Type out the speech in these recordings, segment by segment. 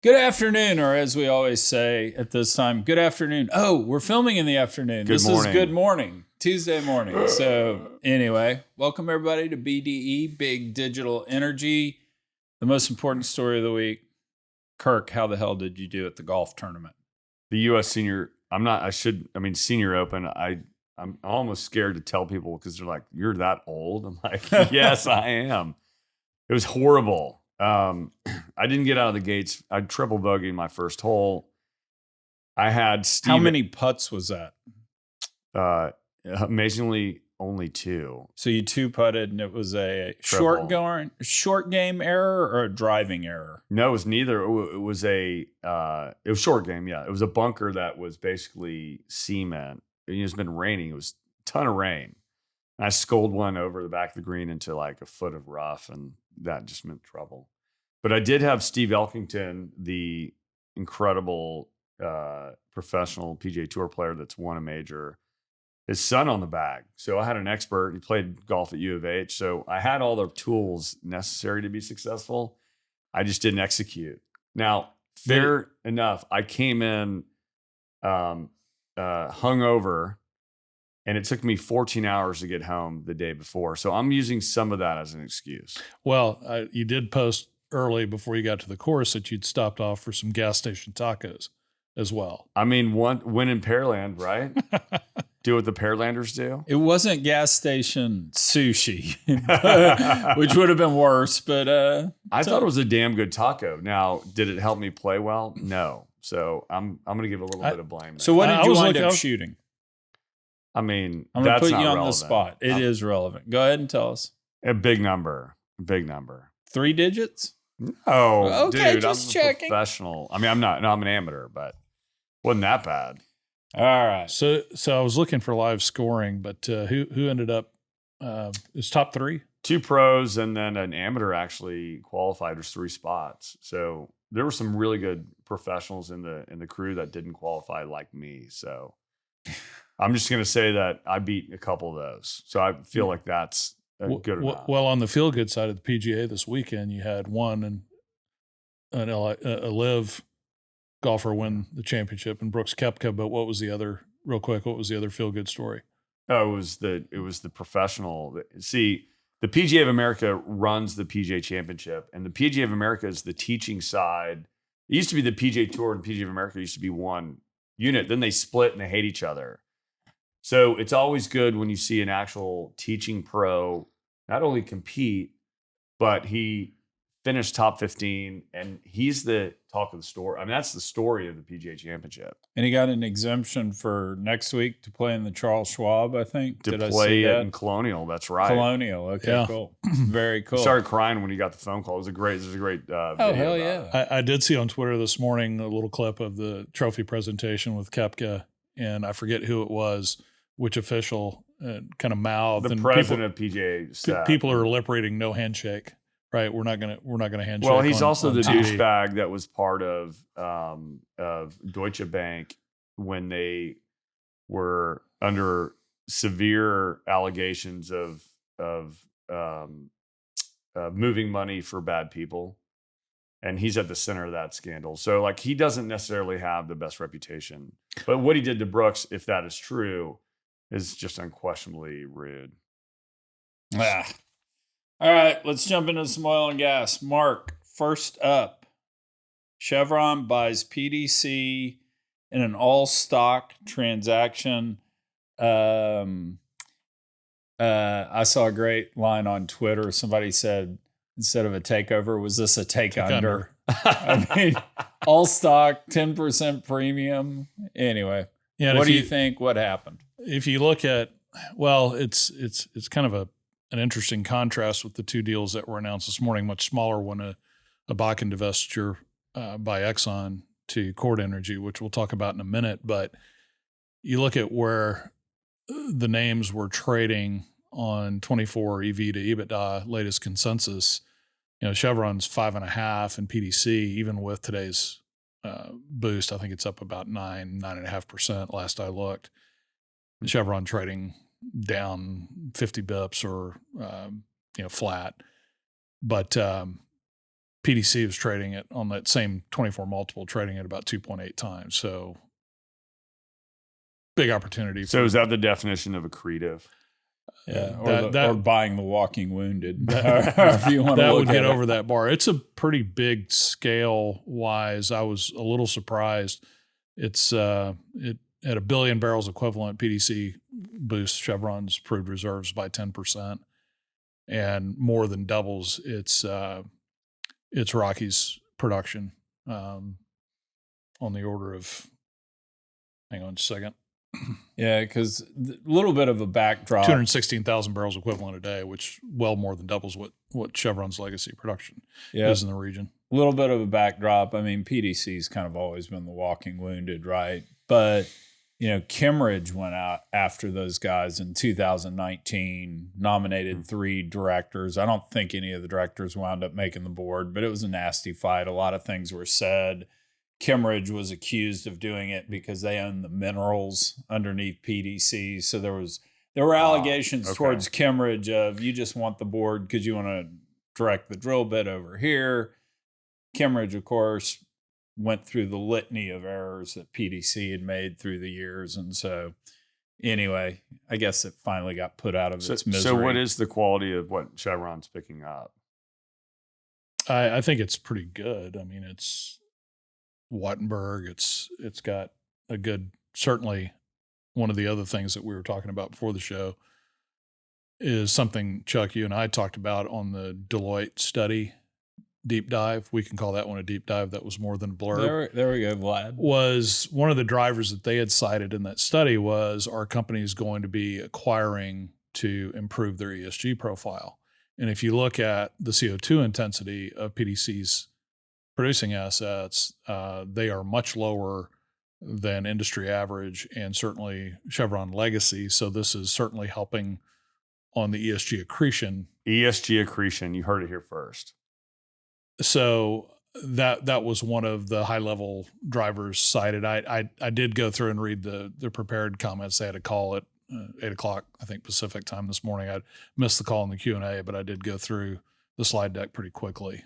Good afternoon, or as we always say at this time, good afternoon. Oh, we're filming in the afternoon. This is good morning, Tuesday morning. So anyway, welcome everybody to BDE, Big Digital Energy. The most important story of the week. Kirk, how the hell did you do at the golf tournament? The U.S. Senior, Senior Open, I'm almost scared to tell people because they're like, you're that old? I'm like, yes, I am. It was horrible. I didn't get out of the gates. I triple bogeyed my first hole. I had Steve. How many putts was that? Amazingly, only 2. So you 2-putted, and it was a Triple. short game error or a driving error? No, it was neither. It was short game. Yeah, it was a bunker that was basically cement. It's been raining. It was a ton of rain. And I sculled one over the back of the green into like a foot of rough, and that just meant trouble. But I did have Steve Elkington, the incredible professional PGA Tour player that's won a major, his son on the bag. So I had an expert. He played golf at U of H. So I had all the tools necessary to be successful. I just didn't execute. Now, fair enough, I came in hungover, and it took me 14 hours to get home the day before. So I'm using some of that as an excuse. Well, you did post early before you got to the course that you'd stopped off for some gas station tacos as well. I mean, win in Pearland, right? Do what the Pearlanders do. It wasn't gas station sushi, which would have been worse. But I thought it was a damn good taco. Now, did it help me play well? No. So I'm going to give a little bit of blame. So what did you wind up shooting? I mean, I'm going to put you on relevant. the spot. It is relevant. Go ahead and tell us. A big number. 3 digits? Oh, okay, dude, just I'm checking. A professional. I mean, I'm not. No, I'm an amateur, but wasn't that bad. All right. So I was looking for live scoring, but who ended up is top 3? 2 pros and then an amateur actually qualified. There's 3 spots. So there were some really good professionals in the crew that didn't qualify like me. So I'm just going to say that I beat a couple of those. So I feel like that's good enough. Well, on the feel good side of the PGA this weekend, you had a live golfer win the championship and Brooks Koepka. But what was the other feel good story? Oh, it was the professional. See, the PGA of America runs the PGA Championship, and the PGA of America is the teaching side. It used to be the PGA Tour, and PGA of America used to be one unit. Then they split and they hate each other. So it's always good when you see an actual teaching pro not only compete, but he finished top 15, and he's the talk of the story. I mean, that's the story of the PGA Championship. And he got an exemption for next week to play in the Charles Schwab, I think. To play it in Colonial, that's right. Colonial, okay, yeah. Cool. Very cool. He started crying when he got the phone call. It was a great video. Oh, hell yeah. I did see on Twitter this morning a little clip of the trophy presentation with Koepka, and I forget who it was, which official kind of mouthed. The president of PGA said. People are lip reading no handshake. Right, we're not gonna handshake. Well, he's also the douchebag that was part of Deutsche Bank when they were under severe allegations of moving money for bad people, and he's at the center of that scandal. So, like, he doesn't necessarily have the best reputation. But what he did to Brooks, if that is true, is just unquestionably rude. Ah. All right, let's jump into some oil and gas. Mark, first up, Chevron buys PDC in an all-stock transaction. I saw a great line on Twitter. Somebody said, instead of a takeover, was this a take under? I mean, all stock, 10% premium. Anyway, yeah, what do you think? What happened? If you look at, well, it's kind of an interesting contrast with the 2 deals that were announced this morning. Much smaller one, a Bakken divestiture by Exxon to Cord Energy, which we'll talk about in a minute. But you look at where the names were trading on 24 EV to EBITDA latest consensus. Chevron's 5.5, and PDC, even with today's boost, I think it's up about 9.5% last I looked. Chevron trading down 50 bips or, flat. But PDC was trading it on that same 24 multiple, trading at about 2.8 times. So big opportunity. So is that the definition of accretive? Yeah, or buying the walking wounded. If you want to that look would get at over that bar. It's a pretty big scale wise. I was a little surprised. It's at 1 billion barrels equivalent. PDC boosts Chevron's proved reserves by 10%, and more than doubles its Rockies production on the order of. Hang on just a second. Yeah, because a little bit of a backdrop. 216,000 barrels equivalent a day, which well more than doubles what Chevron's legacy production is in the region. A little bit of a backdrop. I mean, PDC's kind of always been the walking wounded, right? But, Kimmeridge went out after those guys in 2019, nominated 3 directors. I don't think any of the directors wound up making the board, but it was a nasty fight. A lot of things were said. Kimmeridge was accused of doing it because they own the minerals underneath PDC. So there were allegations towards Kimmeridge of you just want the board because you want to direct the drill bit over here. Kimmeridge, of course, went through the litany of errors that PDC had made through the years. And so anyway, I guess it finally got put out of its misery. So what is the quality of what Chevron's picking up? I think it's pretty good. I mean, it's Wattenberg. It's got a good, certainly one of the other things that we were talking about before the show is something, Chuck, you and I talked about on the Deloitte study deep dive. We can call that one a deep dive. That was more than a blurb. There we go, Vlad. Was one of the drivers that they had cited in that study was, are companies going to be acquiring to improve their ESG profile? And if you look at the CO2 intensity of PDC's producing assets, they are much lower than industry average and certainly Chevron legacy. So this is certainly helping on the ESG accretion. ESG accretion, you heard it here first. So that was one of the high level drivers cited. I did go through and read the prepared comments. They had a call at 8 o'clock, I think Pacific time this morning. I missed the call in the Q&A, but I did go through the slide deck pretty quickly.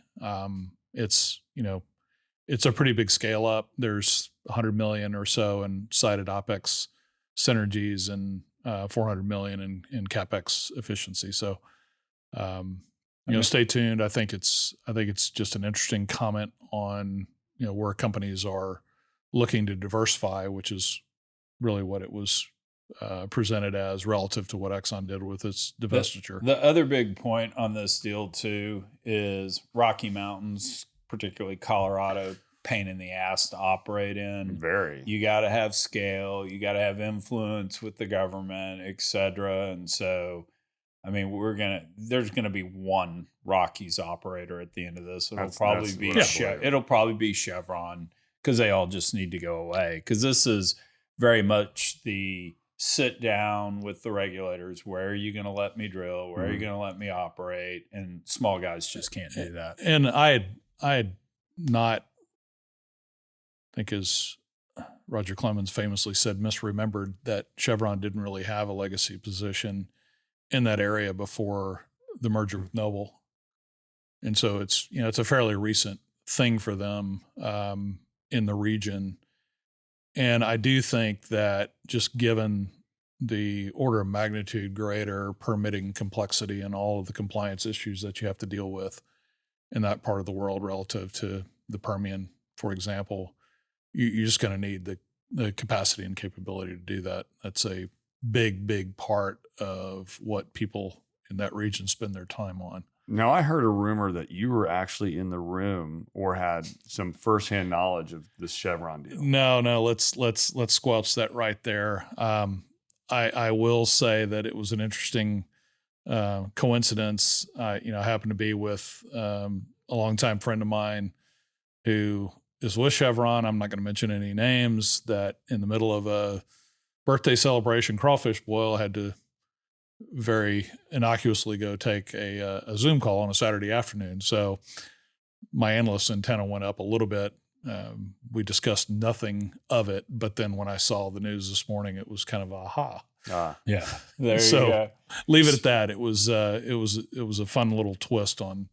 It's a pretty big scale up. There's 100 million or so in cited OpEx synergies and 400 million in CapEx efficiency. So, stay tuned. I think it's just an interesting comment on, where companies are looking to diversify, which is really what it was presented as relative to what Exxon did with its divestiture. The other big point on this deal too is Rocky Mountains, particularly Colorado, pain in the ass to operate in. Very. You got to have scale. You got to have influence with the government, et cetera. And so, I mean, there's going to be one Rockies operator at the end of this. It'll probably be Chevron because they all just need to go away. Because this is very much the sit down with the regulators. Where are you going to let me drill? Where are you going to let me operate? And small guys just can't do that. And I had not, I think as Roger Clemens famously said, misremembered that Chevron didn't really have a legacy position in that area before the merger with Noble. And so it's a fairly recent thing for them in the region. And I do think that just given the order of magnitude greater permitting complexity and all of the compliance issues that you have to deal with in that part of the world relative to the Permian, for example, you're just going to need the capacity and capability to do that. That's a big, big part of what people in that region spend their time on. Now, I heard a rumor that you were actually in the room or had some firsthand knowledge of this Chevron deal. No, let's squelch that right there. I will say that it was an interesting coincidence. I happened to be with a longtime friend of mine who is with Chevron. I'm not going to mention any names. That in the middle of a birthday celebration crawfish boil, had to very innocuously go take a Zoom call on a Saturday afternoon. So my analyst antenna went up a little bit. We discussed nothing of it, but then when I saw the news this morning, it was kind of aha. Yeah. There so you go. Leave it at that. It was a fun little twist on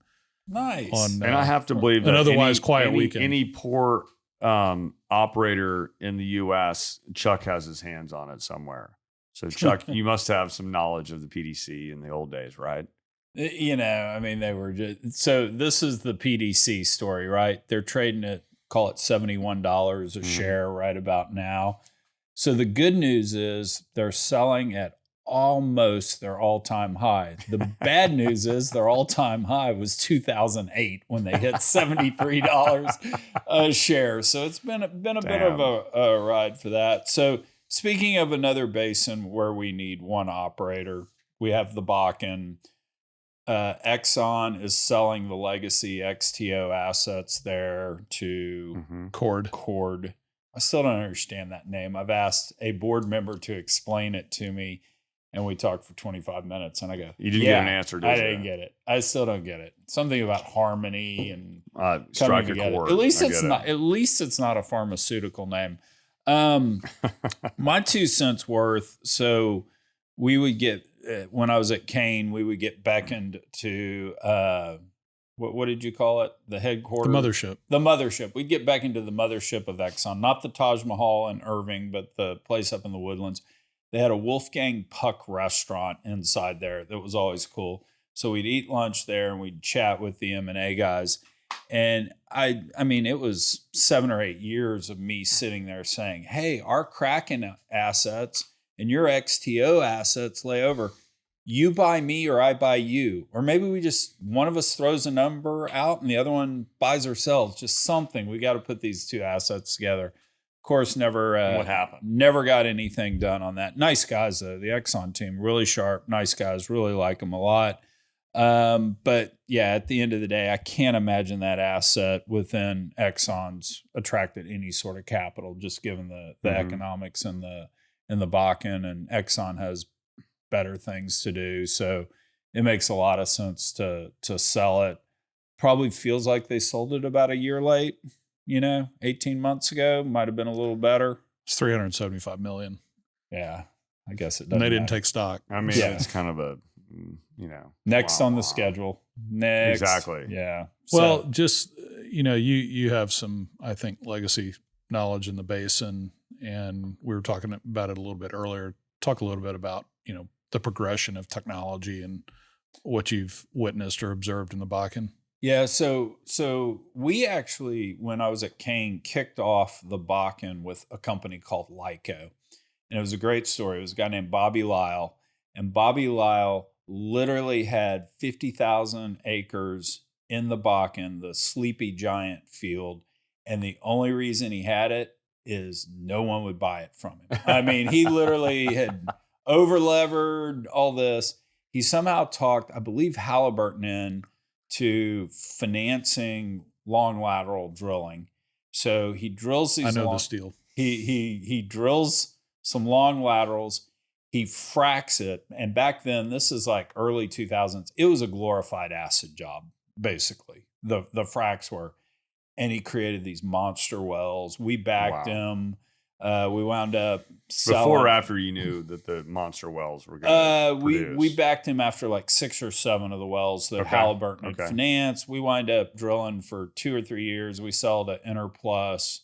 Nice. And I have to believe that an otherwise quiet weekend. Any poor operator in the U.S., Chuck has his hands on it somewhere. So Chuck, you must have some knowledge of the PDC in the old days, right? You know, I mean, they were just, so this is the PDC story, right? They're trading at, call it $71 a share right about now. So the good news is they're selling at almost their all-time high. The bad news is their all-time high was 2008 when they hit $73 a share. So it's been a bit of a ride for that. So speaking of another basin where we need one operator, we have the Bakken. Exxon is selling the legacy XTO assets there to Cord. I still don't understand that name. I've asked a board member to explain it to me, and we talked for 25 minutes, and I go, you didn't get an answer, did you? I didn't get it. I still don't get it. Something about harmony and strike a chord. At least it's not a pharmaceutical name. My 2 cents worth. So we would get, when I was at Kane, we would get beckoned to what did you call it? The headquarters? The mothership. We'd get beckoned to the mothership of Exxon, not the Taj Mahal in Irving, but the place up in the Woodlands. They had a Wolfgang Puck restaurant inside there that was always cool. So we'd eat lunch there and we'd chat with the M&A guys. And I mean, it was 7 or 8 years of me sitting there saying, hey, our Kraken assets and your XTO assets lay over. You buy me or I buy you. Or maybe we just, one of us throws a number out and the other one buys or sells. Just something. We got to put these two assets together. Of course, never what happened? Never got anything done on that. Nice guys, though. The Exxon team, really sharp. Nice guys. Really like them a lot. But yeah, at the end of the day, I can't imagine that asset within Exxon's attracted any sort of capital, just given the economics and the Bakken, and Exxon has better things to do. So it makes a lot of sense to sell it. Probably feels like they sold it about a year late, 18 months ago. Might have been a little better. It's $375 million. Yeah, I guess it doesn't. And they didn't matter. take stock. I mean, it's kind of a, next on the schedule. Next. Exactly. Yeah. Well, just, you have some, I think, legacy knowledge in the basin, and we were talking about it a little bit earlier. Talk a little bit about, the progression of technology and what you've witnessed or observed in the Bakken. Yeah, so we actually, when I was at Kane, kicked off the Bakken with a company called Lyco. And it was a great story. It was a guy named Bobby Lyle. And Bobby Lyle literally had 50,000 acres in the Bakken, the Sleepy Giant field. And the only reason he had it is no one would buy it from him. I mean, he literally had over-levered all this. He somehow talked, I believe, Halliburton in to financing long lateral drilling. So he drills these. I know this deal. He drills some long laterals. He fracks it, and back then, this is like early 2000s. It was a glorified acid job, basically. The fracks were, and he created these monster wells. We backed him. We wound up selling. Before or after you knew that the monster wells were going to produce? We backed him after like 6 or 7 of the wells that Halliburton had financed. We wind up drilling for 2 or 3 years. We sell to Interplus,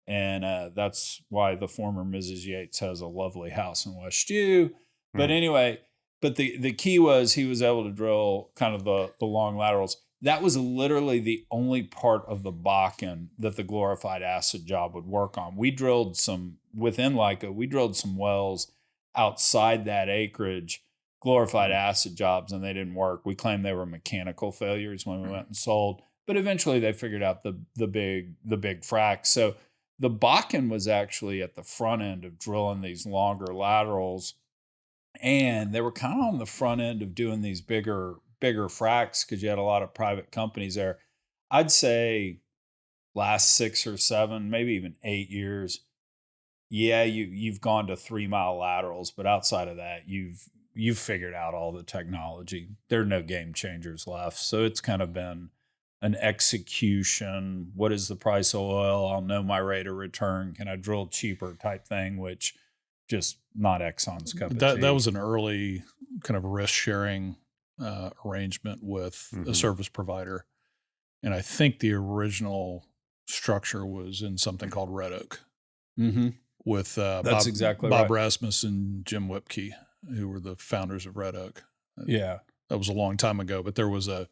and that's why the former Mrs. Yates has a lovely house in West U. But anyway, the key was he was able to drill kind of the long laterals. That was literally the only part of the Bakken that the glorified acid job would work on. We drilled some, within Lyco, we drilled some wells outside that acreage, glorified acid jobs, and they didn't work. We claimed they were mechanical failures when we went and sold, but eventually they figured out the big fracs. So the Bakken was actually at the front end of drilling these longer laterals, and they were kind of on the front end of doing these bigger fracs because you had a lot of private companies there. I'd say last 6 or 7, maybe even 8 years, you've gone to 3-mile laterals, but outside of that, you've figured out all the technology. There are no game changers left. So it's kind of been an execution. What is the price of oil? I'll know my rate of return. Can I drill cheaper type thing, which just not Exxon's cup of tea. That was an early kind of risk sharing arrangement with a service provider. And I think the original structure was in something called Red Oak with That's exactly Bob right. Rasmus and Jim Whipkey, who were the founders of Red Oak. Yeah. That was a long time ago, but there was a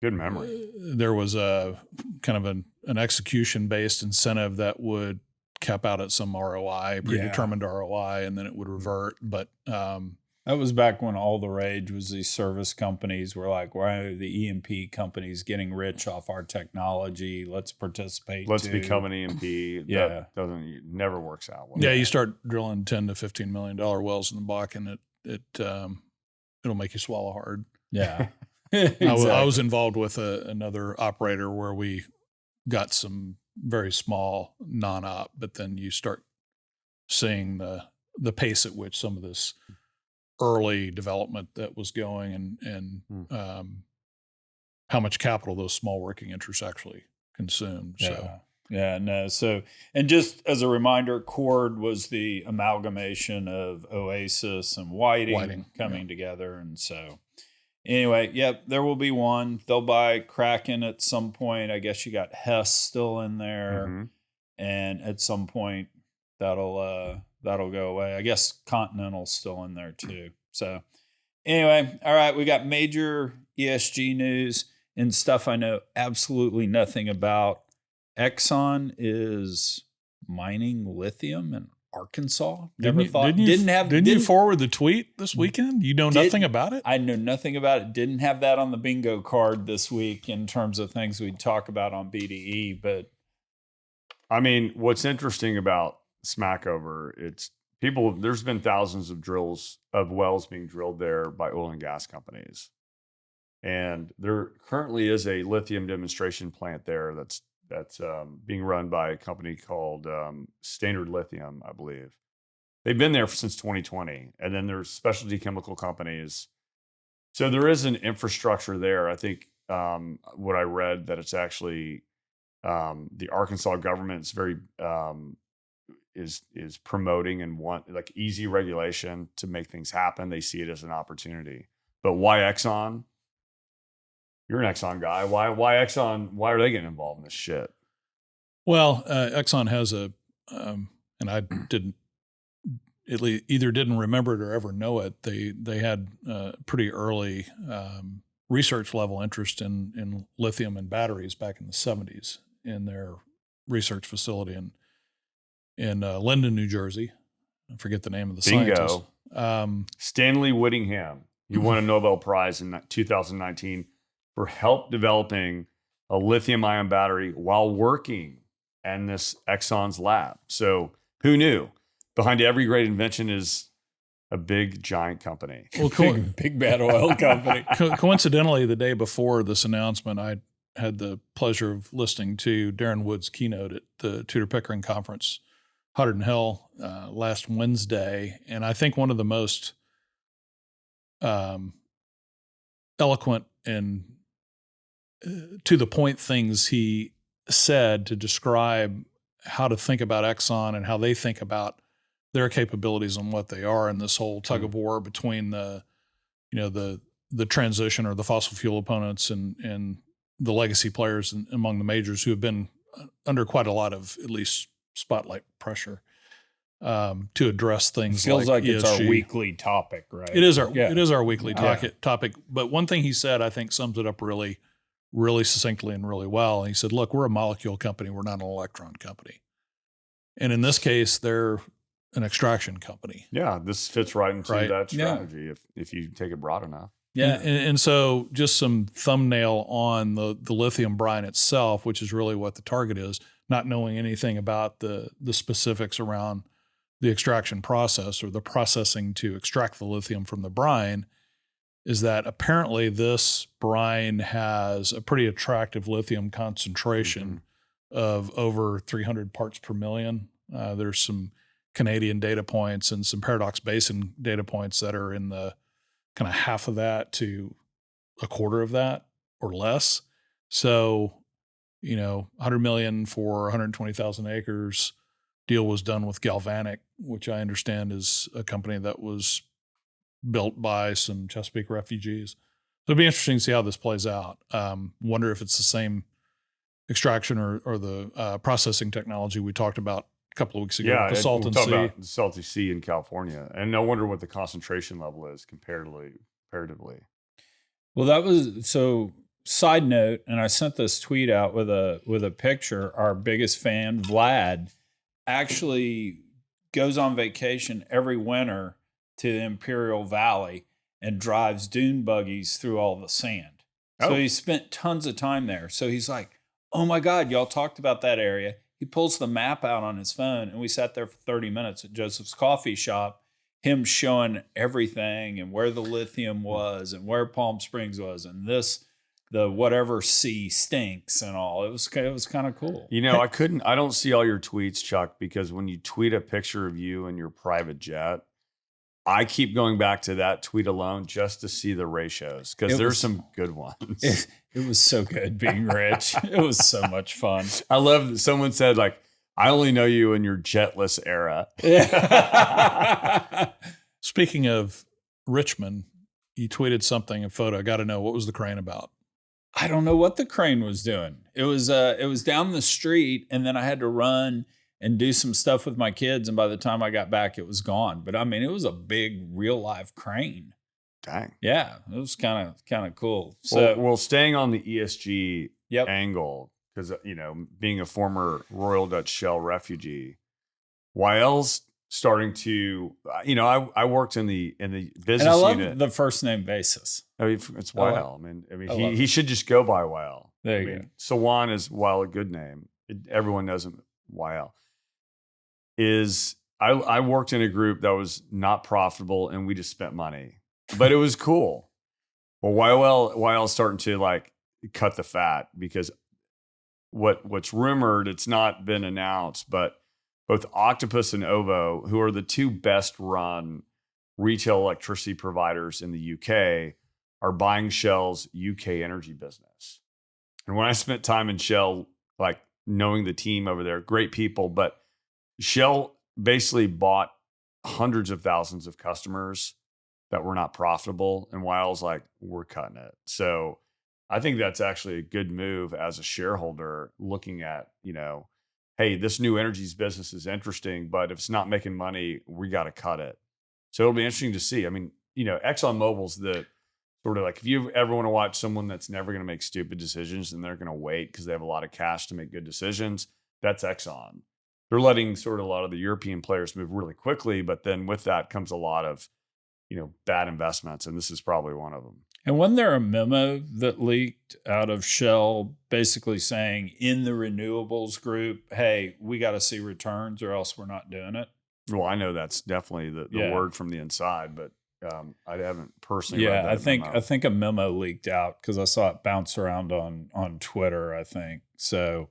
good memory. There was a kind of an execution-based incentive that would cap out at some ROI, predetermined ROI, and then it would revert. But that was back when all the rage was these service companies were like, why are the E&P companies getting rich off our technology? Let's participate. Let's become an E&P. Yeah. That never works out well. Yeah, you start drilling $10 to $15 million wells in the Bakken, it'll make you swallow hard. Yeah. Exactly. I was involved with another operator where we got some very small non-op, but then you start seeing the pace at which some of this early development that was going and how much capital those small working interests actually consumed. So. Yeah, no. So, and just as a reminder, Chord was the amalgamation of Oasis and Whiting coming together. And so, anyway, there will be one. They'll buy Kraken at some point. I guess you got Hess still in there, and at some point that'll go away. I guess Continental's still in there too. So, anyway, all right, we got major ESG news and stuff I know absolutely nothing about. Exxon is mining lithium in Arkansas. Didn't you forward the tweet this weekend? You know nothing about it? I know nothing about it. Didn't have that on the bingo card this week in terms of things we'd talk about on BDE. But I mean, what's interesting about Smackover, there's been thousands of wells being drilled there by oil and gas companies. And there currently is a lithium demonstration plant there that's being run by a company called Standard Lithium, I believe. They've been there since 2020. And then there's specialty chemical companies. So there is an infrastructure there. I think what I read that it's actually the Arkansas government is very is promoting and want like easy regulation to make things happen. They see it as an opportunity. But why Exxon? You're an Exxon guy. Why Exxon? Why are they getting involved in this shit? Well, Exxon has and I either didn't remember it or ever know it. They had pretty early research level interest in lithium and batteries back in the 70s in their research facility in Linden, New Jersey. I forget the name of the scientist. Stanley Whittingham. He won a Nobel Prize in 2019 for help developing a lithium-ion battery while working in this Exxon's lab. So who knew? Behind every great invention is a big, giant company. Well, big bad oil company. Coincidentally, the day before this announcement, I had the pleasure of listening to Darren Wood's keynote at the Tudor Pickering Conference, Hotter Than Hell, last Wednesday. And I think one of the most eloquent and to the point things he said to describe how to think about Exxon and how they think about their capabilities and what they are in this whole tug of war between the transition or the fossil fuel opponents and the legacy players among the majors who have been under quite a lot of at least spotlight pressure to address things. Feels like ESG. It's our weekly topic, right? It is our weekly topic. But one thing he said I think sums it up really, really succinctly and really well. And he said, "Look, we're a molecule company. We're not an electron company." And in this case, they're an extraction company. Yeah, this fits right into that strategy if you take it broad enough. Yeah. And so just some thumbnail on the lithium brine itself, which is really what the target is, not knowing anything about the specifics around the extraction process or the processing to extract the lithium from the brine, is that apparently this brine has a pretty attractive lithium concentration of over 300 parts per million. There's some Canadian data points and some Paradox Basin data points that are in the kind of half of that to a quarter of that or less. So, 100 million for 120,000 acres. Deal was done with Galvanic, which I understand is a company that was built by some Chesapeake refugees. So it'll be interesting to see how this plays out. Wonder if it's the same extraction or the processing technology we talked about a couple of weeks ago. Yeah, the Salton Sea. about the Salty Sea in California, and no wonder what the concentration level is comparatively. Well, that was so. Side note, and I sent this tweet out with a picture. Our biggest fan, Vlad, actually goes on vacation every winter to the Imperial Valley and drives dune buggies through all the sand. So he spent tons of time there. So he's like, "Oh my God, y'all talked about that area." He pulls the map out on his phone, and we sat there for 30 minutes at Joseph's coffee shop, him showing everything and where the lithium was and where Palm Springs was and the whatever sea stinks and all. It was kind of cool. You know, I don't see all your tweets, Chuck, because when you tweet a picture of you in your private jet, I keep going back to that tweet alone just to see the ratios, because there's some good ones. It was so good being rich. It was so much fun. I love that someone said, like, I only know you in your jetless era. Speaking of Richmond, you tweeted something, a photo. I got to know, what was the crane about? I don't know what the crane was doing. It was down the street, and then I had to run and do some stuff with my kids. And by the time I got back, it was gone. But I mean, it was a big real live crane. Dang. Yeah, it was kind of cool. So, well, staying on the ESG angle, because, you know, being a former Royal Dutch Shell refugee, YL's starting to, you know, I worked in the business and I love unit. the first name basis. I mean, it's YL. I mean, he should just go by YL. There you go. Sawan is, while a good name, everyone knows him YL. I worked in a group that was not profitable, and we just spent money, but it was cool. Well, YL's starting to like cut the fat, because what's rumored, it's not been announced, but both Octopus and Ovo, who are the two best run retail electricity providers in the UK, are buying Shell's UK energy business. And when I spent time in Shell, like knowing the team over there, great people, but Shell basically bought hundreds of thousands of customers that were not profitable. And Wiles like, we're cutting it. So I think that's actually a good move as a shareholder, looking at, you know, hey, this new energies business is interesting, but if it's not making money, we got to cut it. So it'll be interesting to see. I mean, you know, ExxonMobil's the sort of like, if you ever want to watch someone that's never going to make stupid decisions and they're going to wait because they have a lot of cash to make good decisions, that's Exxon. They're letting sort of a lot of the European players move really quickly, but then with that comes a lot of, you know, bad investments, and this is probably one of them. And wasn't there a memo that leaked out of Shell basically saying in the renewables group, hey, we got to see returns or else we're not doing it? Well, I know that's definitely the word from the inside, but I haven't personally read that memo. I think a memo leaked out because I saw it bounce around on Twitter, I think. So,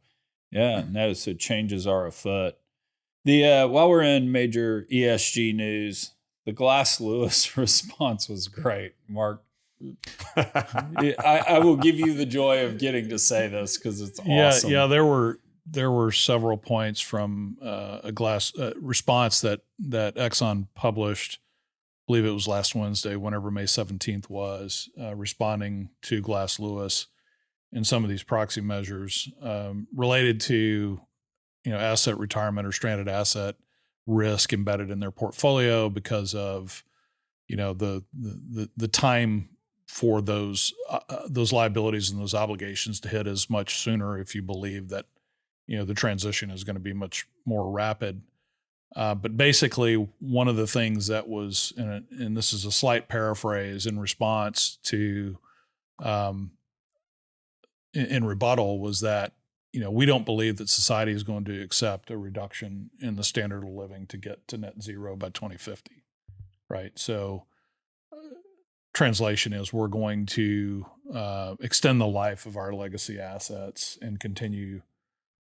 so changes are afoot. While we're in major ESG news, the Glass Lewis response was great, Mark. I will give you the joy of getting to say this because it's awesome. Yeah, there were several points from a Glass response that Exxon published. I believe it was last Wednesday, whenever May 17th was, responding to Glass Lewis in some of these proxy measures related to, you know, asset retirement or stranded asset risk embedded in their portfolio because of, you know, the time for those liabilities and those obligations to hit as much sooner if you believe that, you know, the transition is going to be much more rapid. But basically, one of the things that was, and this is a slight paraphrase in response to, in rebuttal, was that, you know, we don't believe that society is going to accept a reduction in the standard of living to get to net zero by 2050, right? So translation is we're going to extend the life of our legacy assets and continue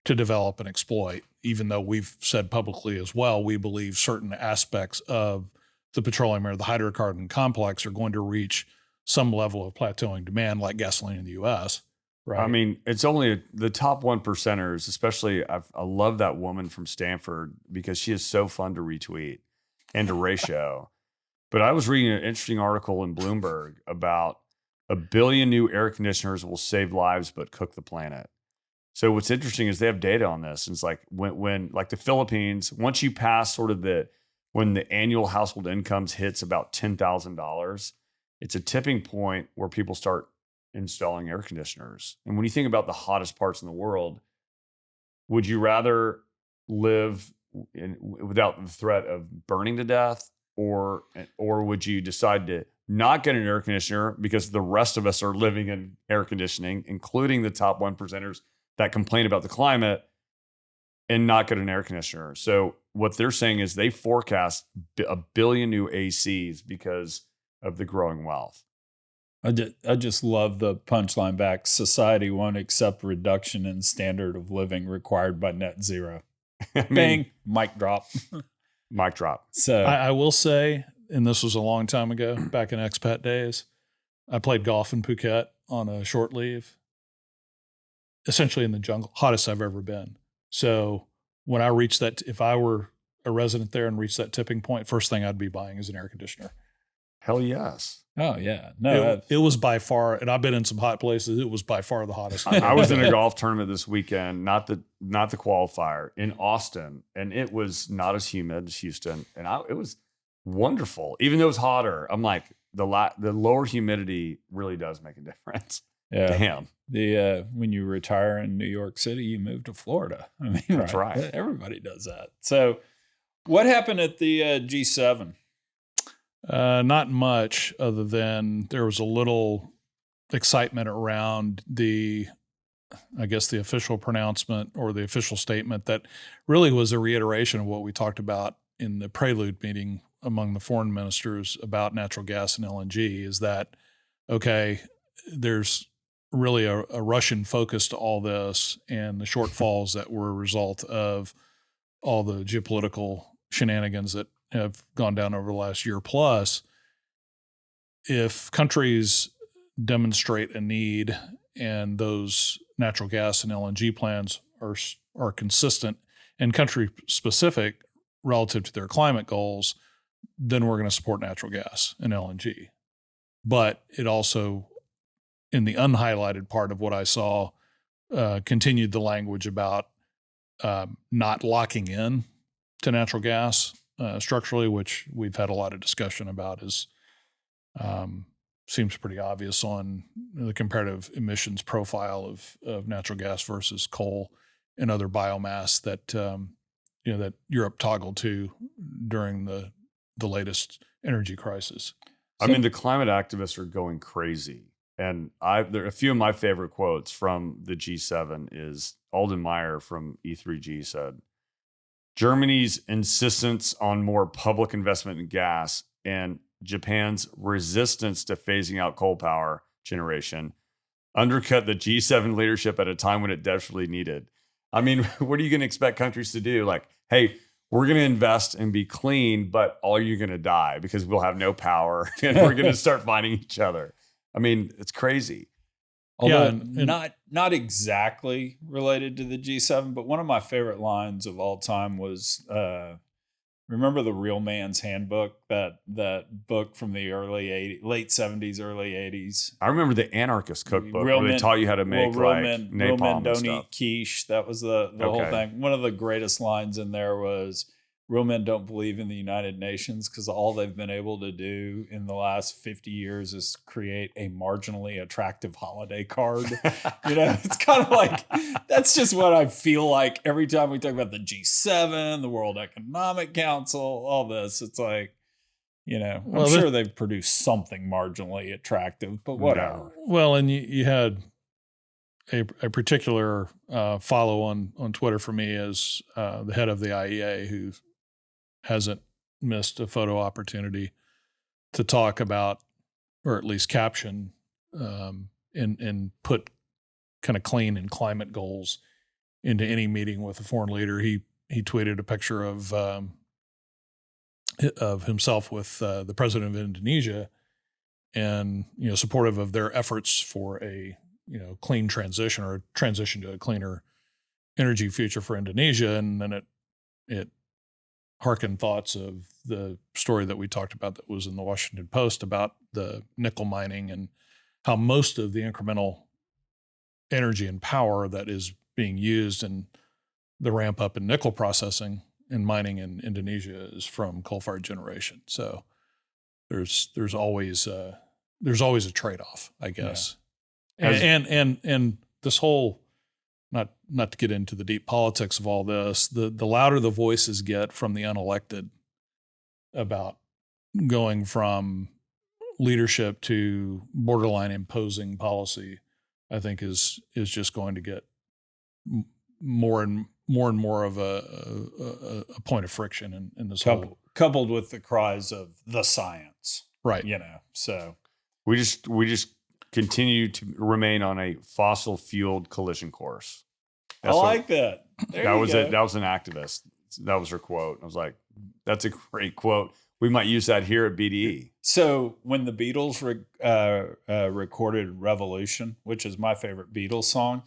to develop and exploit, even though we've said publicly as well, we believe certain aspects of the petroleum or the hydrocarbon complex are going to reach some level of plateauing demand like gasoline in the U.S., right? I mean, it's only the top 1%ers, especially I love that woman from Stanford because she is so fun to retweet and to ratio. But I was reading an interesting article in Bloomberg about 1 billion new air conditioners will save lives but cook the planet. So what's interesting is they have data on this. And it's like when like the Philippines, once you pass sort of when the annual household incomes hits about $10,000, it's a tipping point where people start installing air conditioners. And when you think about the hottest parts in the world, would you rather live without the threat of burning to death, or would you decide to not get an air conditioner because the rest of us are living in air conditioning, including the top 1%ers that complain about the climate, and not get an air conditioner? So what they're saying is they forecast 1 billion new ACs because of the growing wealth. I just love the punchline back. Society won't accept reduction in standard of living required by net zero. I mean, Bang, mic drop. Mic drop. So I will say, and this was a long time ago, back in expat days, I played golf in Phuket on a short leave, essentially in the jungle, hottest I've ever been. So when I reached that, if I were a resident there and reached that tipping point, first thing I'd be buying is an air conditioner. Hell yes. Oh yeah. No, it was by far, and I've been in some hot places. It was by far the hottest. I was in a golf tournament this weekend, not the qualifier, in Austin, and it was not as humid as Houston, and it was wonderful. Even though it was hotter, I'm like, the lower humidity really does make a difference. Yeah. Damn. When you retire in New York City, you move to Florida. I mean, that's right. Everybody does that. So, what happened at the G7? Not much, other than there was a little excitement around the official pronouncement or the official statement that really was a reiteration of what we talked about in the prelude meeting among the foreign ministers about natural gas and LNG, is that, okay, there's really a Russian focus to all this, and the shortfalls that were a result of all the geopolitical shenanigans that have gone down over the last year plus. If countries demonstrate a need and those natural gas and LNG plans are consistent and country specific relative to their climate goals, then we're going to support natural gas and LNG. But it also, in the unhighlighted part of what I saw, continued the language about not locking in to natural gas structurally, which we've had a lot of discussion about, is seems pretty obvious on the comparative emissions profile of natural gas versus coal and other biomass that that Europe toggled to during the latest energy crisis. I mean, the climate activists are going crazy. And there are a few of my favorite quotes from the G7 is Alden Meyer from E3G said, Germany's insistence on more public investment in gas and Japan's resistance to phasing out coal power generation undercut the G7 leadership at a time when it desperately needed. I mean, what are you going to expect countries to do? Like, hey, we're going to invest and be clean, but all you're going to die because we'll have no power and we're going to start fighting each other. I mean, it's crazy. Although not exactly related to the G7, but one of my favorite lines of all time was, remember the Real Man's Handbook, that book from the late 70s, early 80s? I remember the Anarchist Cookbook where they taught you how to make napalm real men don't stuff. eat quiche. That was the whole thing. One of the greatest lines in there was, real men don't believe in the United Nations because all they've been able to do in the last 50 years is create a marginally attractive holiday card. It's kind of like, that's just what I feel like every time we talk about the G7, the World Economic Council, all this. It's like, I'm sure they've produced something marginally attractive, but whatever. Well, and you had a particular follow on Twitter for me as the head of the IEA, who hasn't missed a photo opportunity to talk about, or at least caption, and put kind of clean and climate goals into any meeting with a foreign leader. He tweeted a picture of himself with the president of Indonesia, and supportive of their efforts for a clean transition, or a transition to a cleaner energy future for Indonesia. And then it harkened thoughts of the story that we talked about that was in the Washington Post about the nickel mining and how most of the incremental energy and power that is being used in the ramp up in nickel processing and mining in Indonesia is from coal-fired generation. So there's always a trade-off, I guess. Yeah. And this whole, not to get into the deep politics of all this, the louder the voices get from the unelected about going from leadership to borderline imposing policy, I think is just going to get more and more of a point of friction in this whole, coupled with the cries of the science, right? So we just continue to remain on a fossil fueled collision course. That. That was it. That was an activist. That was her quote. I was like, that's a great quote. We might use that here at BDE. So when the Beatles recorded Revolution, which is my favorite Beatles song,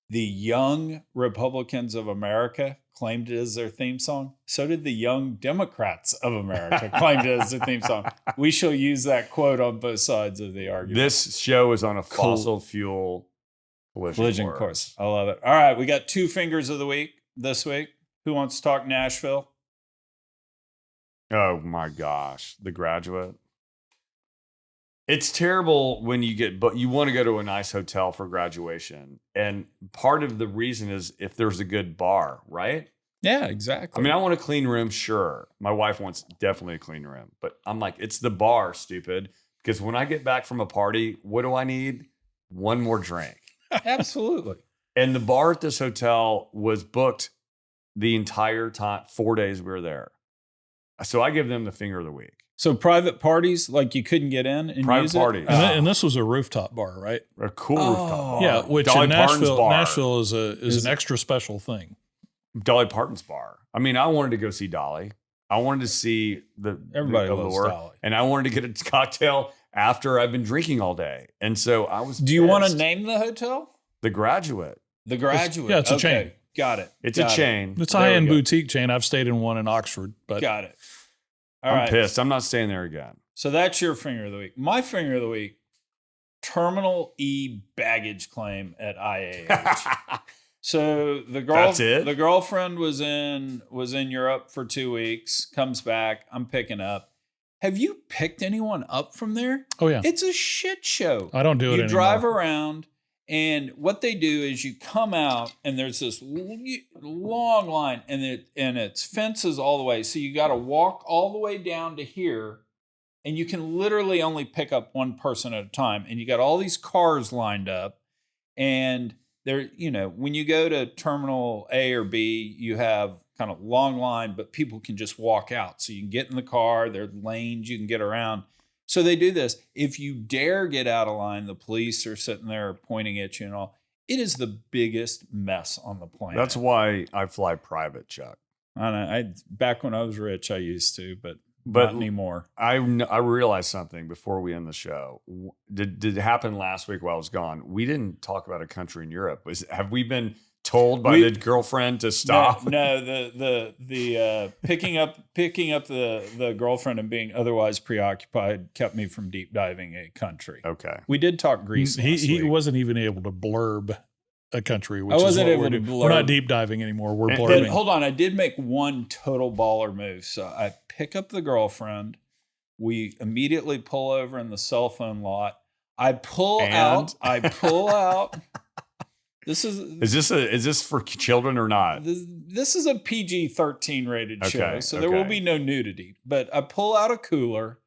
the Young Republicans of America claimed it as their theme song. So did the Young Democrats of America claimed it as their theme song. We shall use that quote on both sides of the argument. This show is on a fossil fuel collision course. I love it. All right, we got 2 fingers of the week this week. Who wants to talk Nashville? Oh my gosh, The Graduate. It's terrible when you want to go to a nice hotel for graduation. And part of the reason is if there's a good bar, right? Yeah, exactly. I mean, I want a clean room, sure. My wife wants definitely a clean room. But I'm like, it's the bar, stupid. Because when I get back from a party, what do I need? One more drink. Absolutely. And the bar at this hotel was booked the entire time, 4 days we were there. So I give them the finger of the week. So private parties, like you couldn't get in and private use parties. it? And this was a rooftop bar, right? A cool rooftop bar. Yeah, which Dolly in Parton's bar. Nashville is an extra special thing. Dolly Parton's bar. I mean, I wanted to go see Dolly. I wanted to see Everybody the loves allure, Dolly. and I wanted to get a cocktail after I've been drinking all day. And so I was Do you want to name the hotel? The Graduate. The Graduate. It's a chain. Got it. It's a chain. It's a high-end boutique chain. I've stayed in one in Oxford. But got it. I'm pissed. I'm not staying there again. So that's your finger of the week. My finger of the week, Terminal E baggage claim at IAH. So the girlfriend was in Europe for 2 weeks, comes back, I'm picking up. Have you picked anyone up from there? Oh yeah. It's a shit show. I don't do it anymore. You drive around, and what they do is you come out and there's this long line and it's fences all the way. So you got to walk all the way down to here, and you can literally only pick up one person at a time. And you got all these cars lined up, and there, when you go to terminal A or B, you have kind of long line, but people can just walk out. So you can get in the car, there are lanes, you can get around. So they do this. If you dare get out of line, the police are sitting there pointing at you and all. It is the biggest mess on the planet. That's why I fly private, Chuck. I know. Back when I was rich, I used to, but not anymore. I realized something before we end the show. Did it happen last week while I was gone? We didn't talk about a country in Europe. Have we been told by the girlfriend to stop? No, the picking up the girlfriend and being otherwise preoccupied kept me from deep diving a country. Okay. We did talk Greece. He wasn't even able to blurb a country. Which I wasn't is what able to blurb. We're not deep diving anymore. We're blurbing. Then, hold on, I did make one total baller move. So I pick up the girlfriend. We immediately pull over in the cell phone lot. I pull out. Is this for children or not? This is a PG-13 rated show, so there will be no nudity. But I pull out a cooler.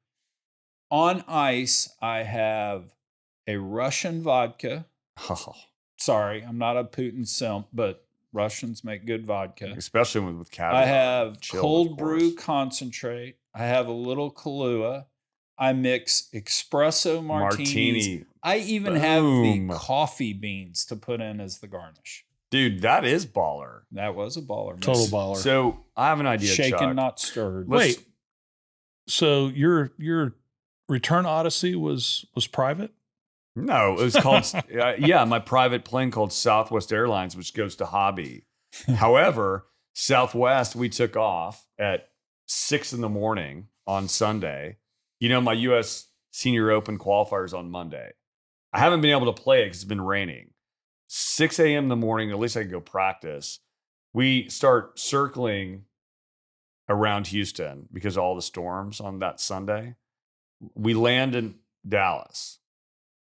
On ice, I have a Russian vodka. Oh. Sorry, I'm not a Putin simp, but Russians make good vodka. Especially with caviar. I have cold brew concentrate. I have a little Kahlua. I mix espresso martinis. I even have the coffee beans to put in as the garnish. Dude, that is baller. That was a baller. Total baller. So I have an idea, Shaken, Chuck. not stirred. Wait. So your return odyssey was private? No, it was called, my private plane called Southwest Airlines, which goes to Hobby. However, Southwest, we took off at 6 a.m. on Sunday. My U.S. Senior Open qualifiers on Monday. I haven't been able to play it because it's been raining. 6 a.m. in the morning, at least I could go practice. We start circling around Houston because of all the storms on that Sunday. We land in Dallas,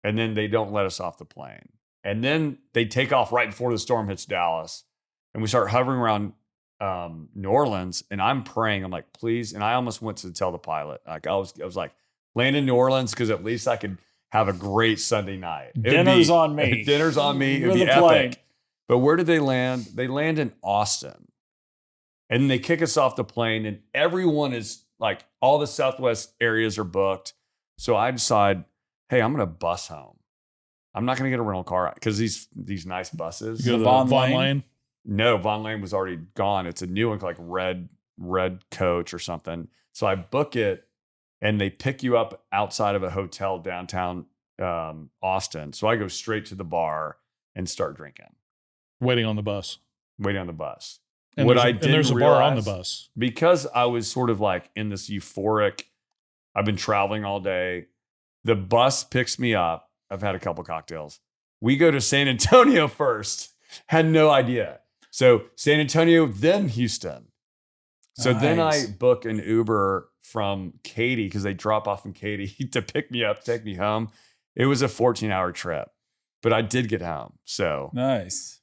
and then they don't let us off the plane. And then they take off right before the storm hits Dallas, and we start hovering around New Orleans, and I'm praying. I'm like, please. And I almost went to tell the pilot. Like I was like, land in New Orleans because at least I could have a great Sunday night. Dinner's on me. Dinner's on me. It would be epic. But where did they land? They land in Austin. And they kick us off the plane, and everyone is like, all the Southwest areas are booked. So I decide, hey, I'm going to bus home. I'm not going to get a rental car because these nice buses. You go to the Von Lane? No, Von Lane was already gone. It's a new one, like red coach or something. So I book it, and they pick you up outside of a hotel downtown Austin. So I go straight to the bar and start drinking. Waiting on the bus. And there's a bar on the bus. Because I was sort of like in this euphoric, I've been traveling all day. The bus picks me up. I've had a couple cocktails. We go to San Antonio first. Had no idea. So San Antonio, then Houston. So then I book an Uber from Katy because they drop off in Katy to pick me up, take me home. It was a 14-hour trip, but I did get home. So nice.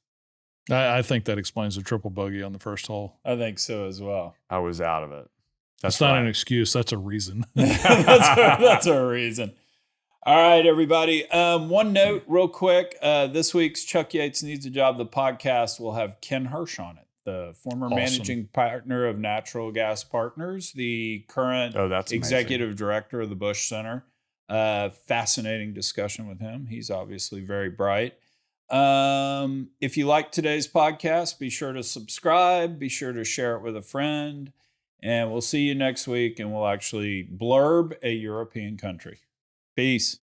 I think that explains the triple bogey on the first hole. I think so as well. I was out of it. That's not an excuse. That's a reason. that's a reason. All right, everybody. One note real quick. This week's Chuck Yates Needs a Job, the podcast, will have Ken Hirsch on it, the former managing partner of Natural Gas Partners, the current executive director of the Bush Center. Fascinating discussion with him. He's obviously very bright. If you like today's podcast, be sure to subscribe, be sure to share it with a friend, and we'll see you next week, and we'll actually blurb a European country. Peace.